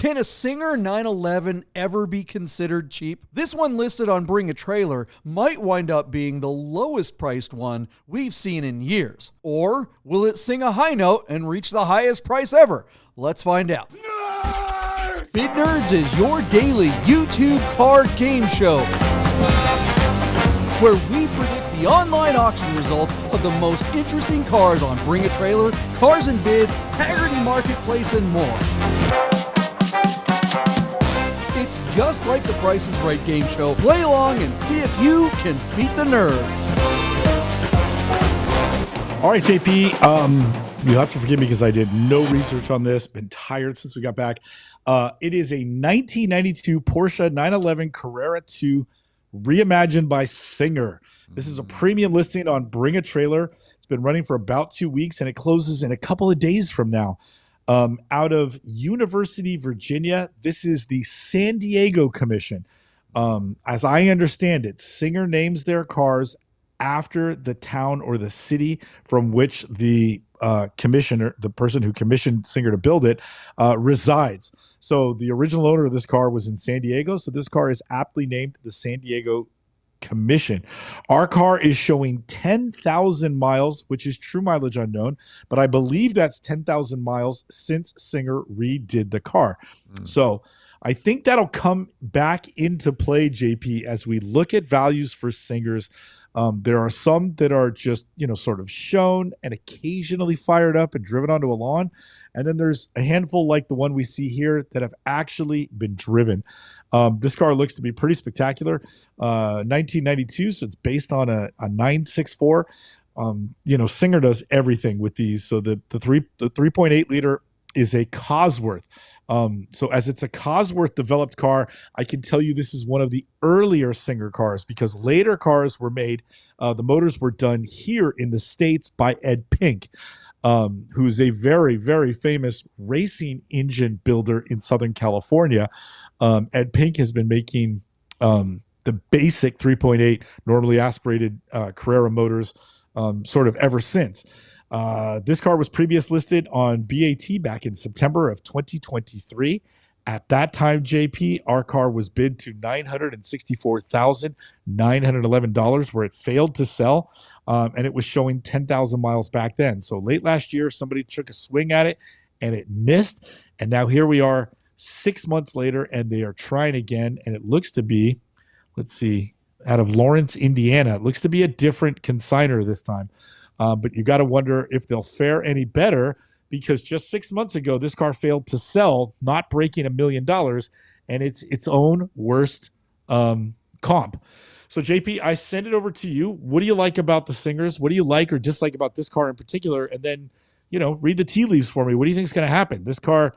Can a Singer 911 ever be considered cheap? This one listed on Bring a Trailer might wind up being the lowest priced one we've seen in years. Or will it sing a high note and reach the highest price ever? Let's find out. Bit Nerds is your daily YouTube car game show, where we predict the online auction results of the most interesting cars on Bring a Trailer, Cars and Bids, Hagerty Marketplace, and more. It's just like the Price is Right game show. Play along and see if you can beat the nerds. All right, JP, you'll have to forgive me because I did no research on this. Been tired since we got back. It is a 1992 Porsche 911 Carrera 2 reimagined by Singer. This is a premium listing on Bring a Trailer. It's been running for about 2 weeks, and it closes in a couple of days from now. Out of University, Virginia, this is the San Diego Commission. As I understand it, Singer names their cars after the town or the city from which the commissioner, the person who commissioned Singer to build it, resides. So the original owner of this car was in San Diego, so this car is aptly named the San Diego Commission. Our car is showing 10,000 miles, which is true mileage unknown, but I believe that's 10,000 miles since Singer redid the car. So I think that'll come back into play, JP, as we look at values for Singers. There are some that are just, sort of shown and occasionally fired up and driven onto a lawn. And then there's a handful like the one we see here that have actually been driven. This car looks to be pretty spectacular. 1992, so it's based on a 964. Singer does everything with these. So the 3.8 liter is a Cosworth. So as it's a Cosworth developed car, I can tell you this is one of the earlier Singer cars because later cars were made. The motors were done here in the States by Ed Pink, who is a very, very famous racing engine builder in Southern California. Ed Pink has been making the basic 3.8 normally aspirated Carrera motors sort of ever since. This car was previously listed on BAT back in September of 2023. At that time, JP, our car was bid to $964,911, where it failed to sell, and it was showing 10,000 miles back then. So late last year, somebody took a swing at it, and it missed. And now here we are 6 months later, and they are trying again, and it looks to be, let's see, out of Lawrence, Indiana. It looks to be a different consignor this time. But you got to wonder if they'll fare any better because just 6 months ago, this car failed to sell, not breaking $1 million, and it's its own worst comp. So, JP, I send it over to you. What do you like about the Singers? What do you like or dislike about this car in particular? And then, read the tea leaves for me. What do you think is going to happen? This car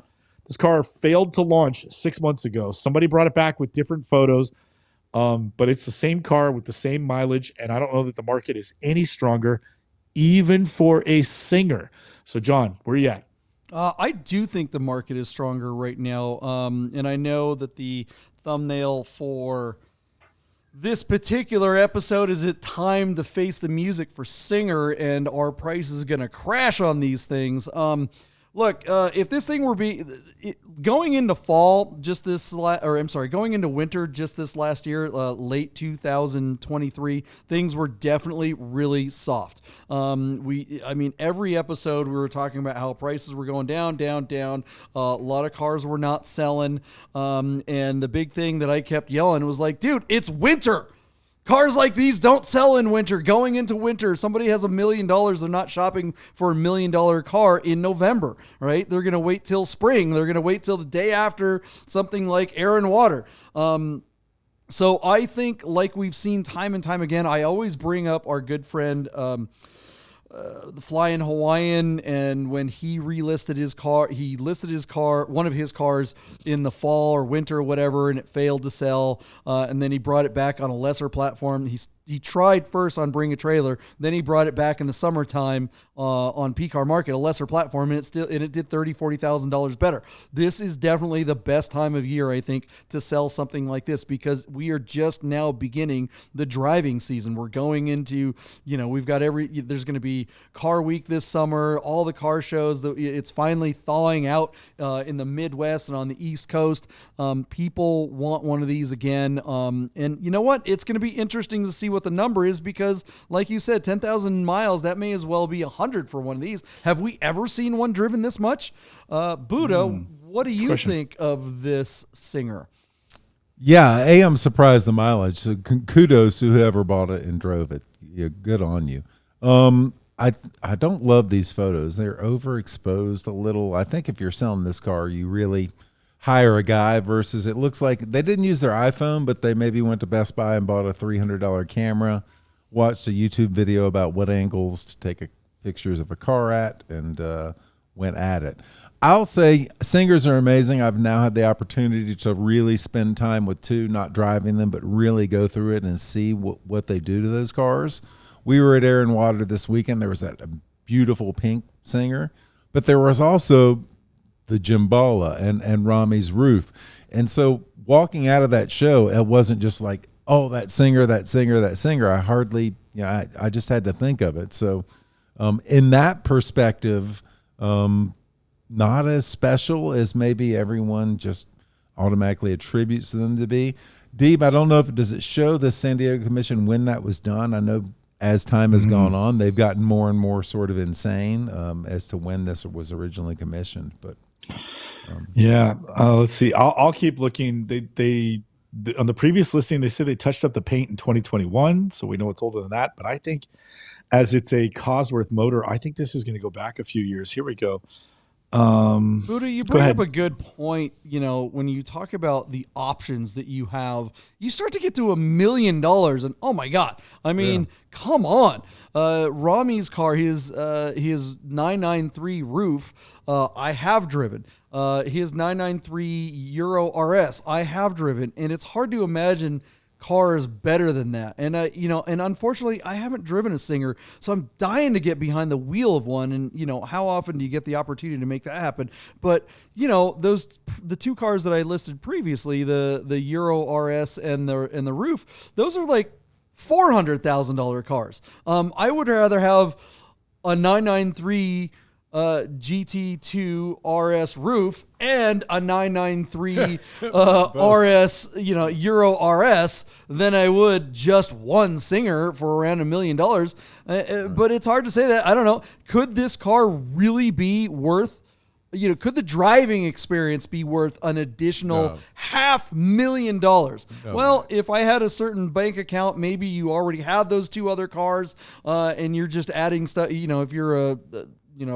failed to launch 6 months ago. Somebody brought it back with different photos, but it's the same car with the same mileage, and I don't know that the market is any stronger even for a Singer. So, John, where are you at? I do think the market is stronger right now. And I know that the thumbnail for this particular episode is it time to face the music for Singer, and our price is going to crash on these things. Look, if this thing were going into fall just this going into winter just this last year, late 2023, things were definitely really soft. Every episode we were talking about how prices were going down. A lot of cars were not selling. And the big thing that I kept yelling was like, dude, it's winter. Cars like these don't sell in winter. Going into winter, somebody has $1 million. They're not shopping for $1 million car in November, right? They're going to wait till spring. They're going to wait till the day after something like Air and Water. So I think, like we've seen time and time again, I always bring up our good friend, the Flying Hawaiian, and when he listed his car, one of his cars in the fall or winter or whatever, and it failed to sell, and then he brought it back on a lesser platform. he tried first on Bring a Trailer, then he brought it back in the summertime on PCAR Market, a lesser platform, and it did $30,000-$40,000 better. This is definitely the best time of year, I think, to sell something like this, because we are just now beginning the driving season. We're going into, we've got there's going to be Car Week this summer, all the car shows. It's finally thawing out in the Midwest and on the East Coast. People want one of these again. And you know what? It's going to be interesting to see what the number is, because like you said, 10,000 miles, that may as well be 100 for one of these. Have we ever seen one driven this much? Buddha, what do you think of this Singer? Yeah, I'm surprised the mileage. So kudos to whoever bought it and drove it. Yeah, good on you. I don't love these photos. They're overexposed a little. I think if you're selling this car, you really hire a guy versus it looks like they didn't use their iPhone, but they maybe went to Best Buy and bought a $300 camera, watched a YouTube video about what angles to take pictures of a car at, and went at it. I'll say Singers are amazing. I've now had the opportunity to really spend time with two, not driving them, but really go through it and see what they do to those cars. We were at Air and Water this weekend. There was that beautiful pink Singer, but there was also the Jimbala and Rami's Roof. And so walking out of that show, it wasn't just like, oh, that Singer. I hardly, I just had to think of it. So in that perspective, not as special as maybe everyone just automatically attributes them to be. Deeb, I don't know does it show the San Diego Commission when that was done? I know as time has gone on, they've gotten more and more sort of insane as to when this was originally commissioned. But let's see. I'll keep looking. They on the previous listing, they said they touched up the paint in 2021, so we know it's older than that. But I think as it's a Cosworth motor, I think this is going to go back a few years. Here we go. Buddha, you bring up a good point. When you talk about the options that you have, you start to get to $1 million, and oh my God, I mean, come on. Rami's car, his 993 Roof, I have driven. His 993 Euro RS, I have driven, and it's hard to imagine cars better than that. And and unfortunately I haven't driven a Singer, so I'm dying to get behind the wheel of one. And how often do you get the opportunity to make that happen? But the two cars that I listed previously, the Euro RS and the Roof, those are like $400,000 cars. I would rather have a 993 GT2 RS Roof and a 993 RS, Euro RS than I would just one Singer for around $1 million. But it's hard to say that. I don't know. Could this car really be worth, could the driving experience be worth an additional $500,000? Well, if I had a certain bank account, maybe you already have those two other cars and you're just adding stuff, if you're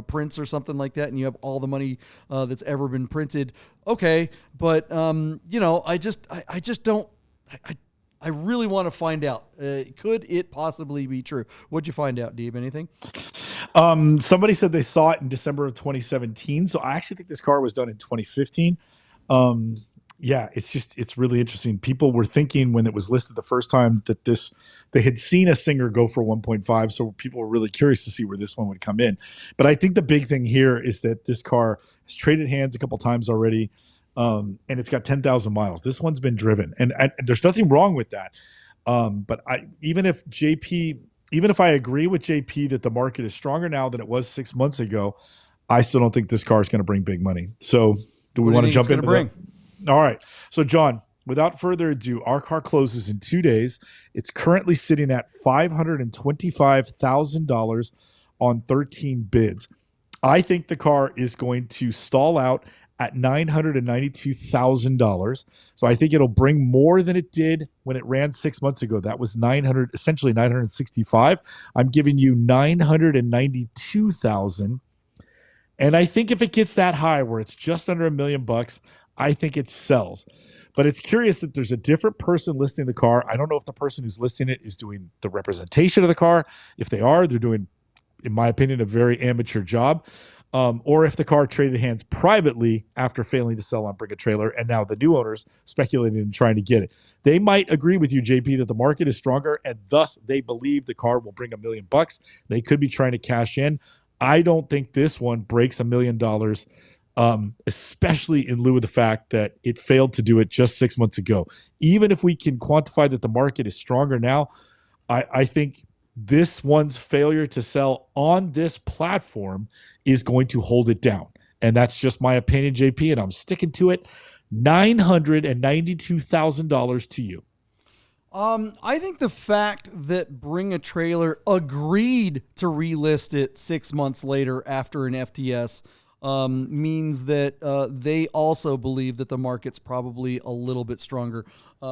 Prince or something like that, and you have all the money that's ever been printed. Okay. But, I really want to find out. Could it possibly be true? What'd you find out, Deeb? Anything? Somebody said they saw it in December of 2017. So I actually think this car was done in 2015. It's really interesting. People were thinking when it was listed the first time that they had seen a Singer go for 1.5. So people were really curious to see where this one would come in. But I think the big thing here is that this car has traded hands a couple times already. And it's got 10,000 miles. This one's been driven, and there's nothing wrong with that. But even if I agree with JP that the market is stronger now than it was 6 months ago, I still don't think this car is going to bring big money. So do we want to jump into that? All right. So John, without further ado, our car closes in 2 days. It's currently sitting at $525,000 on 13 bids. I think the car is going to stall out at $992,000. So I think it'll bring more than it did when it ran 6 months ago. That was essentially 965. I'm giving you 992,000. And I think if it gets that high where it's just under $1 million, I think it sells. But it's curious that there's a different person listing the car. I don't know if the person who's listing it is doing the representation of the car. If they are, they're doing, in my opinion, a very amateur job. or if the car traded hands privately after failing to sell on Bring a Trailer, and now the new owners speculating and trying to get it. They might agree with you, JP, that the market is stronger, and thus they believe the car will bring $1 million. They could be trying to cash in. I don't think this one breaks $1 million, especially in lieu of the fact that it failed to do it just 6 months ago. Even if we can quantify that the market is stronger now, I think this one's failure to sell on this platform is going to hold it down. And that's just my opinion, JP, and I'm sticking to it. $992,000 to you. I think the fact that Bring a Trailer agreed to relist it 6 months later after an FTS means that they also believe that the market's probably a little bit stronger.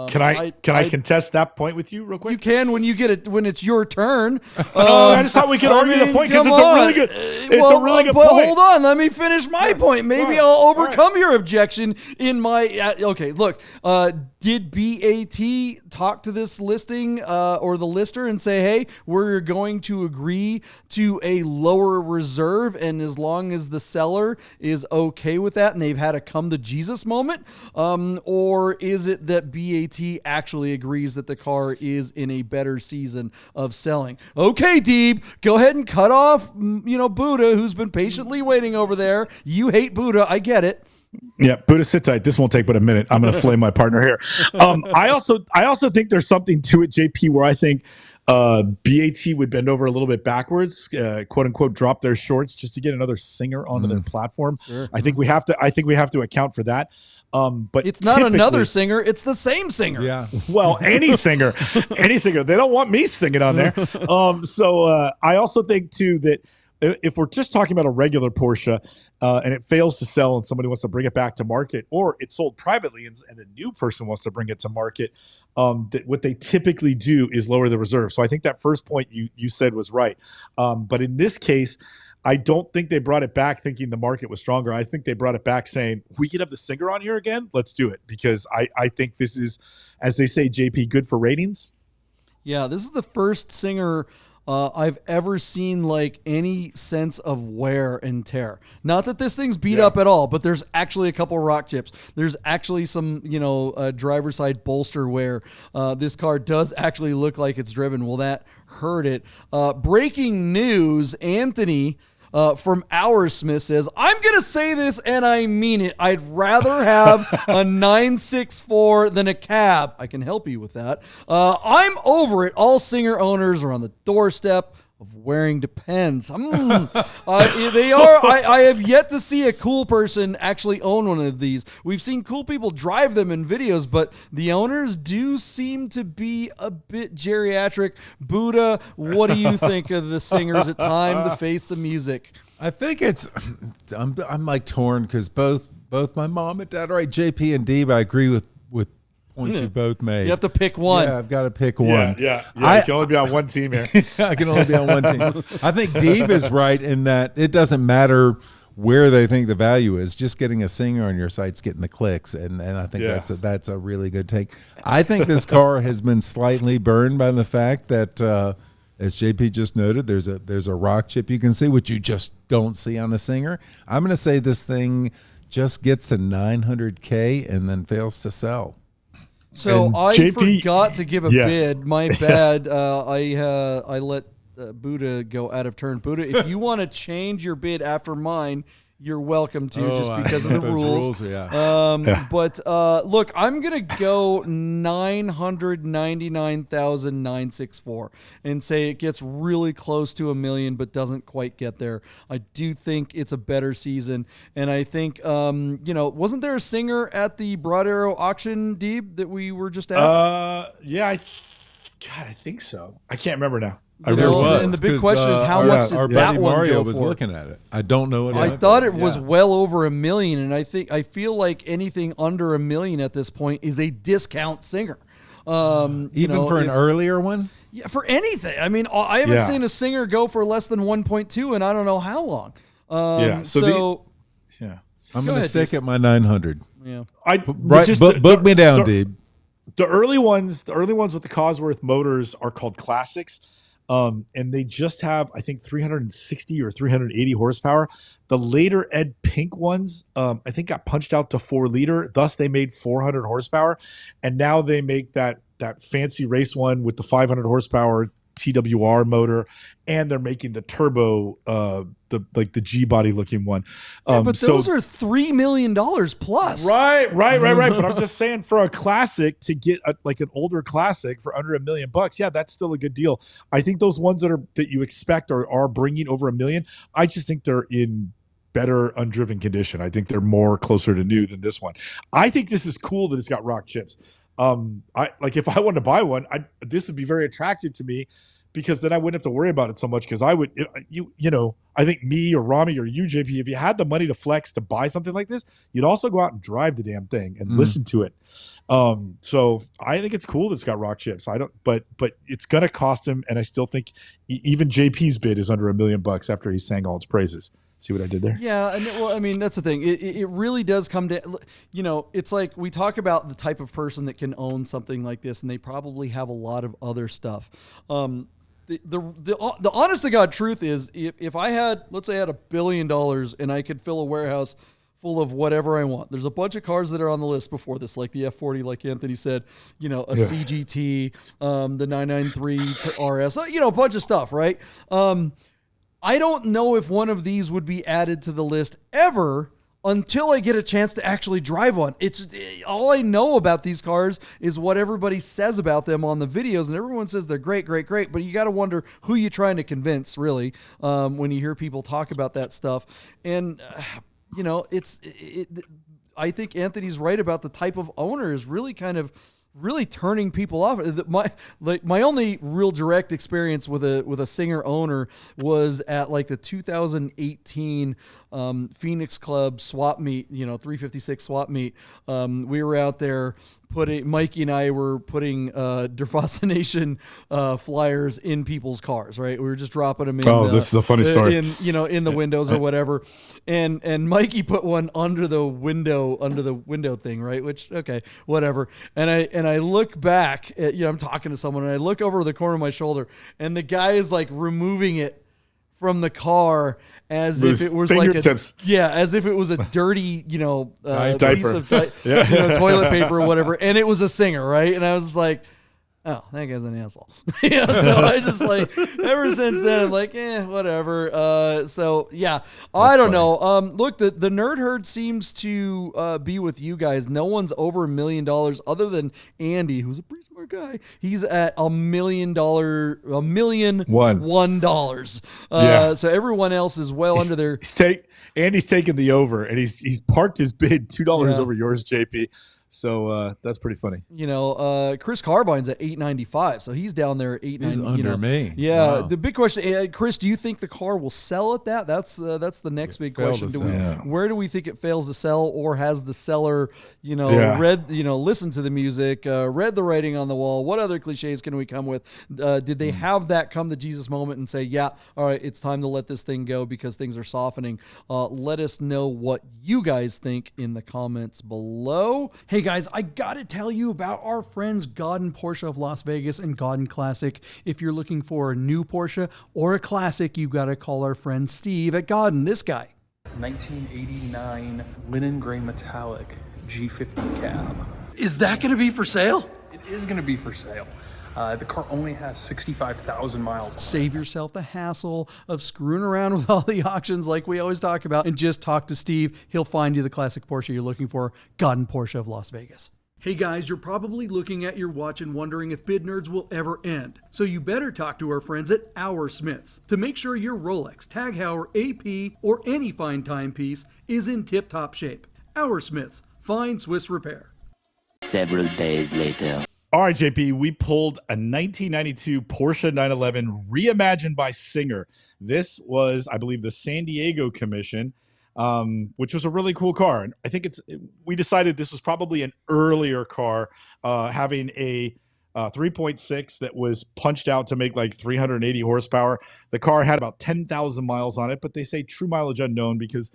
Can I contest that point with you real quick? You can when you get it when it's your turn. I just thought we could argue the point because it's a really good. It's a really good but point. Hold on, let me finish my point. Maybe I'll overcome your objection in my. Okay, look. Did BAT talk to this listing or the lister and say, "Hey, we're going to agree to a lower reserve, and as long as the seller is okay with that, and they've had a come to Jesus moment," or is it that BAT actually agrees that the car is in a better season of selling? Okay, Deeb, go ahead and cut off, Buddha, who's been patiently waiting over there. You hate Buddha, I get it. Yeah, Buddha, sit tight. This won't take but a minute. I'm going to flame my partner here. I also think there's something to it, JP, where I think BAT would bend over a little bit backwards, quote unquote, drop their shorts just to get another singer onto their platform. Sure. I think we have to account for that. But it's not another singer; it's the same singer. Yeah. Well, any singer. They don't want me singing on there. So I also think too that if we're just talking about a regular Porsche and it fails to sell and somebody wants to bring it back to market, or it's sold privately and a new person wants to bring it to market, that what they typically do is lower the reserve. So I think that first point you said was right. But in this case, I don't think they brought it back thinking the market was stronger. I think they brought it back saying, we could have the singer on here again. Let's do it. Because I think this is, as they say, JP, good for ratings. Yeah, this is the first singer I've ever seen like any sense of wear and tear. Not that this thing's beat up at all, but there's actually a couple rock chips. There's actually some, driver's side bolster wear. This car does actually look like it's driven. Will that hurt it? Breaking news, Anthony from Our Smith says, I'm going to say this and I mean it. I'd rather have a 964 than a cab. I can help you with that. I'm over it. All Singer owners are on the doorstep of wearing Depends. They are. I have yet to see a cool person actually own one of these. We've seen cool people drive them in videos, but the owners do seem to be a bit geriatric. Buddha, what do you think of the Singers at Time to Face the Music? I think I'm like torn because both my mom and dad are right. JP and Deeb, I agree with points you both made. You have to pick one. Yeah, I've got to pick one. Yeah. You can only be on one team here. I can only be on one team. I think Deeb is right in that it doesn't matter where they think the value is. Just getting a singer on your site's getting the clicks, and I think that's a really good take. I think this car has been slightly burned by the fact that, as JP just noted, there's a rock chip you can see, which you just don't see on a singer. I'm going to say this thing just gets to 900K and then fails to sell. So and I JP forgot to give a bid. My bad. I let Buddha go out of turn. Buddha, if you want to change your bid after mine, you're welcome to, just because of the rules. But look, I'm gonna go 999,964 and say it gets really close to $1 million, but doesn't quite get there. I do think it's a better season, and I think wasn't there a singer at the Broad Arrow auction, Deeb, that we were just at? I think so. I can't remember now. There was, and the big question is how much did our that buddy one Mario go was for? looking at it. I don't know what I thought it was well over $1 million, and I feel like anything under $1 million at this point is a discount singer. Even for an earlier one? Yeah, for anything. I mean, I haven't seen a singer go for less than 1.2 and I don't know how long. I'm going to stick at my 900. Yeah. Book me down, Deeb. The early ones with the Cosworth motors are called classics. And they just have, I think, 360 or 380 horsepower. The later Ed Pink ones, I think, got punched out to 4-liter. Thus, they made 400 horsepower, and now they make that fancy race one with the 500 horsepower TWR motor, and they're making the turbo, the G body looking one. But those are $3 million plus. Right. But I'm just saying, for a classic, to get like an older classic for under $1 million, yeah, that's still a good deal. I think those ones that you expect are bringing over $1 million. I just think they're in better undriven condition. I think they're more closer to new than this one. I think this is cool that it's got rock chips. If I wanted to buy one, this would be very attractive to me, because then I wouldn't have to worry about it so much. Because I would, I think me or Rami or you, JP, if you had the money to flex to buy something like this, you'd also go out and drive the damn thing and listen to it. So I think it's cool that it's got rock chips. But it's gonna cost him, and I still think even JP's bid is under $1 million after he sang all its praises. See what I did there? Yeah, well, I mean, that's the thing. It really does come to, it's like we talk about the type of person that can own something like this, and they probably have a lot of other stuff. The honest to God truth is, if I had, let's say I had $1 billion and I could fill a warehouse full of whatever I want. There's a bunch of cars that are on the list before this, like the F40, like Anthony said, CGT, the 993 RS, a bunch of stuff, right? I don't know if one of these would be added to the list ever until I get a chance to actually drive one. It's all I know about these cars is what everybody says about them on the videos, and everyone says they're great, great, great. But you got to wonder who you're trying to convince, really, when you hear people talk about that stuff. And I think Anthony's right about the type of owner is really kind of turning people off. My only real direct experience with a Singer owner was at like the 2018 Phoenix Club swap meet, 356 swap meet. We were out there Mikey and I were putting Derfascination flyers in people's cars, right? We were just dropping them in. Oh, this is a funny story. In the windows or whatever. And Mikey put one under the window thing, right? Which, okay, whatever. And I look back at, I'm talking to someone, and I look over the corner of my shoulder, and the guy is like removing it from the car as if it was fingertips. as if it was a dirty, piece of toilet paper or whatever, and it was a Singer, right? And I was like, oh, that guy's an asshole. So I just ever since then, I'm like, whatever. So yeah, I don't know. Look, the nerd herd seems to be with you guys. No one's over $1 million other than Andy, who's a pretty smart guy. He's at $1 million, $1. So everyone else is well under their. Andy's taking the over, and he's parked his bid $2 over yours, JP. So that's pretty funny. Chris Carbine's at $895, so he's down there at $890. He's under me. Yeah. Wow. The big question, Chris, do you think the car will sell at that? That's the next big question. Where do we think it fails to sell, or has the seller, read, listened to the music, read the writing on the wall? What other cliches can we come with? Did they have that come to Jesus moment and say, yeah, all right, it's time to let this thing go because things are softening? Let us know what you guys think in the comments below. Hey guys, I gotta tell you about our friends Gaudin Porsche of Las Vegas and Gaudin Classic. If you're looking for a new Porsche or a classic, you gotta call our friend Steve at Gaudin. This guy. 1989 linen gray metallic G50 cab. Is that gonna be for sale? It is gonna be for sale. The car only has 65,000 miles on it. Save yourself the hassle of screwing around with all the auctions like we always talk about, and just talk to Steve. He'll find you the classic Porsche you're looking for. Gaudin Porsche of Las Vegas. Hey guys, you're probably looking at your watch and wondering if Bid Nerds will ever end. So you better talk to our friends at Our Smiths to make sure your Rolex, Tag Heuer, AP, or any fine timepiece is in tip-top shape. Our Smiths, fine Swiss repair. Several days later. All right, JP, we pulled a 1992 Porsche 911 reimagined by Singer. This was, I believe, the San Diego Commission, which was a really cool car. And I think we decided this was probably an earlier car, having a 3.6 that was punched out to make like 380 horsepower. The car had about 10,000 miles on it, but they say true mileage unknown because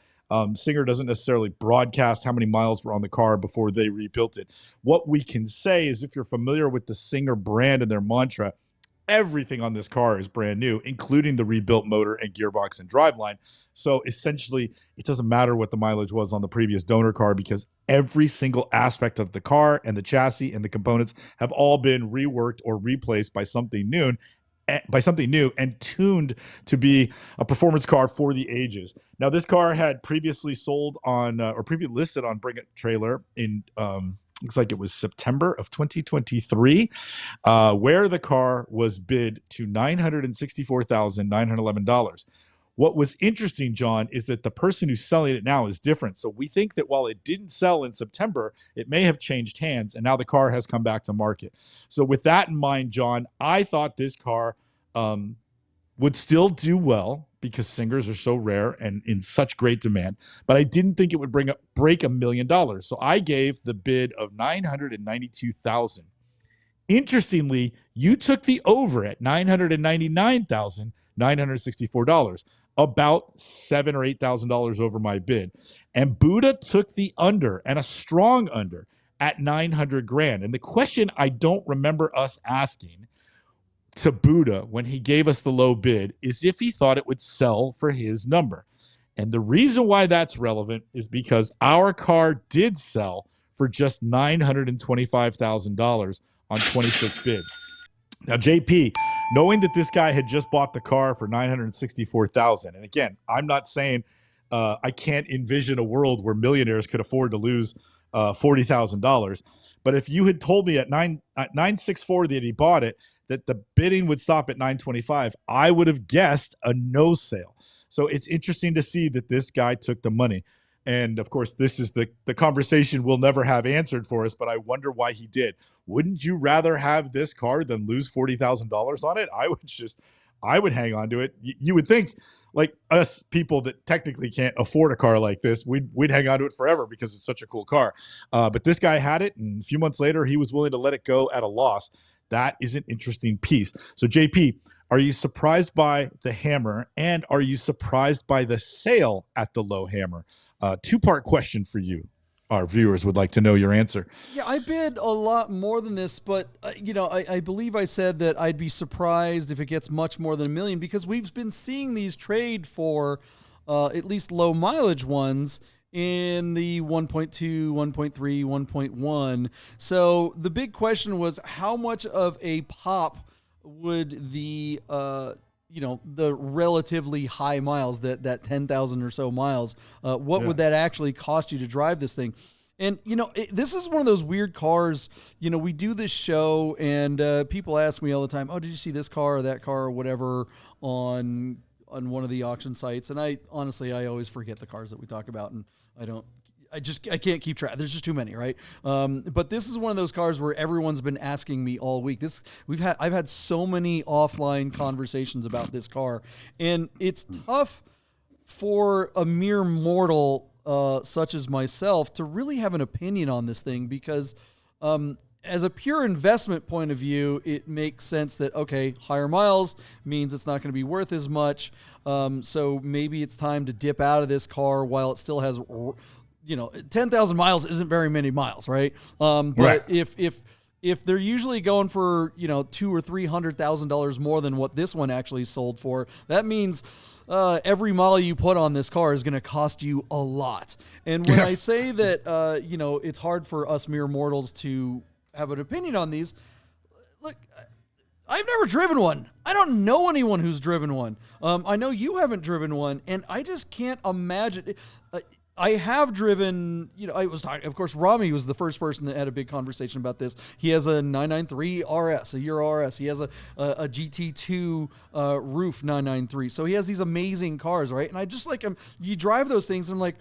Singer doesn't necessarily broadcast how many miles were on the car before they rebuilt it. What we can say is, if you're familiar with the Singer brand and their mantra, everything on this car is brand new, including the rebuilt motor and gearbox and driveline. So essentially, it doesn't matter what the mileage was on the previous donor car because every single aspect of the car and the chassis and the components have all been reworked or replaced by something new. And tuned to be a performance car for the ages. Now, this car had previously sold on or previously listed on Bring It Trailer in looks like it was September of 2023, where the car was bid to $964,911. What was interesting, John, is that the person who's selling it now is different. So we think that while it didn't sell in September, it may have changed hands, and now the car has come back to market. So with that in mind, John, I thought this car would still do well because Singers are so rare and in such great demand, but I didn't think it would break $1 million. So I gave the bid of $992,000. Interestingly, you took the over at $999,964, about $7,000 or $8,000 over my bid. And Buddha took the under, and a strong under, at $900,000. And the question I don't remember us asking to Buddha when he gave us the low bid is if he thought it would sell for his number. And the reason why that's relevant is because our car did sell for just $925,000 on 26 bids. Now, JP, knowing that this guy had just bought the car for $964,000, and again, I'm not saying I can't envision a world where millionaires could afford to lose $40,000, but if you had told me at 964 that he bought it, that the bidding would stop at 925, I would have guessed a no sale. So it's interesting to see that this guy took the money. And of course, this is the conversation we'll never have answered for us, but I wonder why he did. Wouldn't you rather have this car than lose $40,000 on it? I would hang on to it. You would think, like us people that technically can't afford a car like this, we'd hang on to it forever because it's such a cool car. But this guy had it, and a few months later, he was willing to let it go at a loss. That is an interesting piece. So, JP, are you surprised by the hammer, and are you surprised by the sale at the low hammer? Two-part question for you. Our viewers would like to know your answer. Yeah, I bid a lot more than this, but I believe I said that I'd be surprised if it gets much more than $1 million because we've been seeing these trade for at least low mileage ones in the 1.2, 1.3, 1.1. So the big question was how much of a pop would the the relatively high miles, that 10,000 or so miles, what would that actually cost you to drive this thing? And, this is one of those weird cars. We do this show and people ask me all the time, oh, did you see this car or that car or whatever on one of the auction sites? And I always forget the cars that we talk about, and I can't keep track. There's just too many, right? But this is one of those cars where everyone's been asking me all week. I've had so many offline conversations about this car, and it's tough for a mere mortal such as myself to really have an opinion on this thing because as a pure investment point of view, it makes sense that, okay, higher miles means it's not going to be worth as much. So maybe it's time to dip out of this car while it still has 10,000 miles isn't very many miles, right? But right. If they're usually going for $200,000 or $300,000 more than what this one actually sold for, that means every mile you put on this car is going to cost you a lot. And when I say that it's hard for us mere mortals to have an opinion on these, look, I've never driven one. I don't know anyone who's driven one. I know you haven't driven one, and I just can't imagine. I have driven, I was talking, of course, Rami was the first person that had a big conversation about this. He has a 993 RS, a Euro RS. He has a GT2 roof 993. So he has these amazing cars, right? And I just you drive those things and I'm like,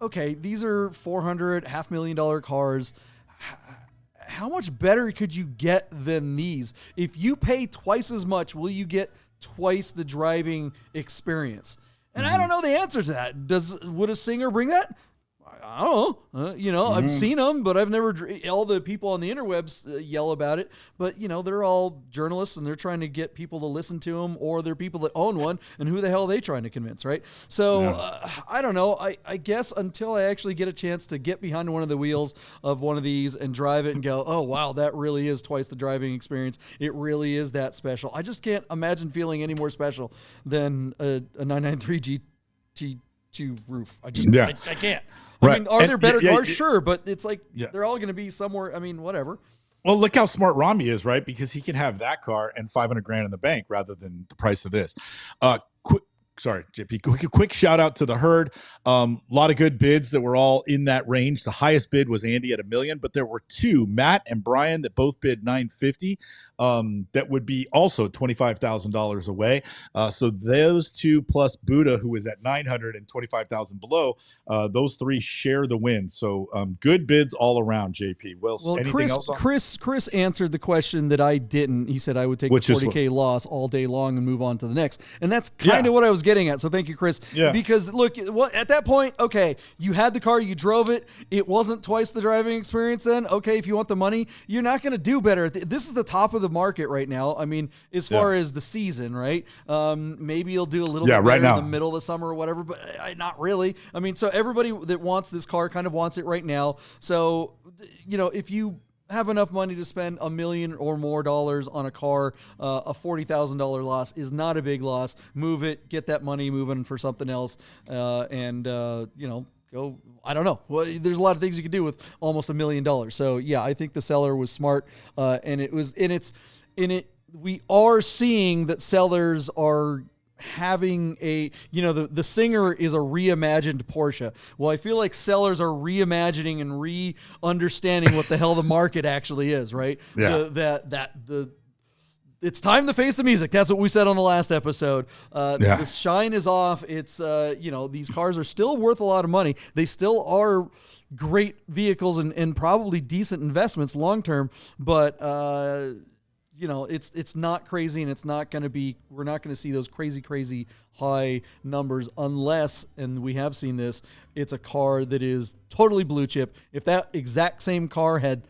okay, these are $400,000, $500,000 cars. How much better could you get than these? If you pay twice as much, will you get twice the driving experience? And I don't know the answer to that. Would a Singer bring that? I don't know. I've seen them, but I've never. All the people on the interwebs yell about it, but they're all journalists and they're trying to get people to listen to them, or they're people that own one, and who the hell are they trying to convince, right? So I don't know. I guess until I actually get a chance to get behind one of the wheels of one of these and drive it and go, oh wow, that really is twice the driving experience. It really is that special. I just can't imagine feeling any more special than a 993 GT2 roof. I can't. Right. I mean, are there better cars? Yeah. Sure, but it's like they're all going to be somewhere. I mean, whatever. Well, look how smart Rami is, right? Because he can have that car and $500,000 in the bank rather than the price of this. Sorry, JP. Quick shout out to the herd. Lot of good bids that were all in that range. The highest bid was Andy at $1 million, but there were two, Matt and Brian, that both bid $950. That would be also $25,000 away. So those two plus Buddha, who is at $900 and $25,000 below, those three share the win. So good bids all around. JP. Well, anything else? Chris answered the question that I didn't. He said I would take the 40K loss all day long and move on to the next, and that's kind of what I was getting at. So thank you, Chris. Yeah. Because look, at that point, okay, you had the car, you drove it. It wasn't twice the driving experience. Then okay, if you want the money, you're not going to do better. This is the top of the market right now. I mean, as far as the season, right? Maybe you'll do a little bit better in the middle of the summer or whatever, but not really. I mean, so everybody that wants this car kind of wants it right now. So, if you have enough money to spend $1 million or more on a car, a $40,000 loss is not a big loss. Move it, get that money moving for something else, and go. I don't know. Well, there's a lot of things you can do with almost $1 million. So yeah, I think the seller was smart, we are seeing that sellers are having the Singer is a reimagined Porsche. Well, I feel like sellers are reimagining and re-understanding what the hell the market actually is, right? Yeah. It's time to face the music. That's what we said on the last episode. The shine is off. It's, these cars are still worth a lot of money. They still are great vehicles and probably decent investments long-term, but, it's not crazy, and it's not going to be, we're not going to see those crazy high numbers unless, and we have seen this, it's a car that is totally blue chip. If that exact same car had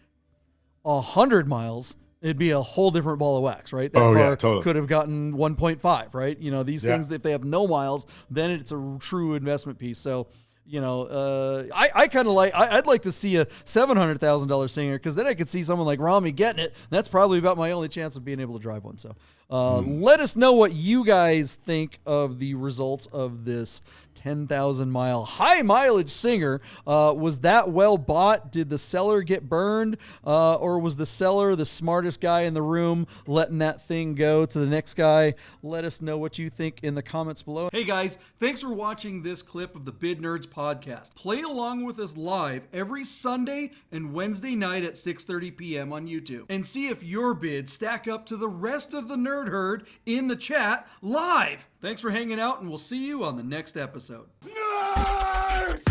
100 miles, it'd be a whole different ball of wax, right? That car could have gotten 1.5, right? These things, if they have no miles, then it's a true investment piece. So, I kind of I'd like to see a $700,000 Singer, because then I could see someone like Rami getting it. That's probably about my only chance of being able to drive one. So let us know what you guys think of the results of this 10,000 mile high mileage Singer. Was that well bought? Did the seller get burned? Or was the seller the smartest guy in the room, letting that thing go to the next guy? Let us know what you think in the comments below. Hey guys, thanks for watching this clip of the Bid Nerds podcast. Play along with us live every Sunday and Wednesday night at 6:30 p.m. on YouTube, and see if your bids stack up to the rest of the nerd herd in the chat live. Thanks for hanging out, and we'll see you on the next episode. Nerd!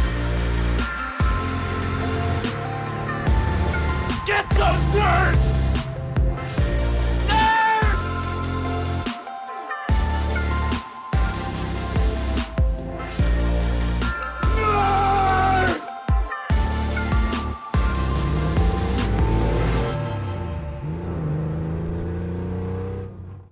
Get those words!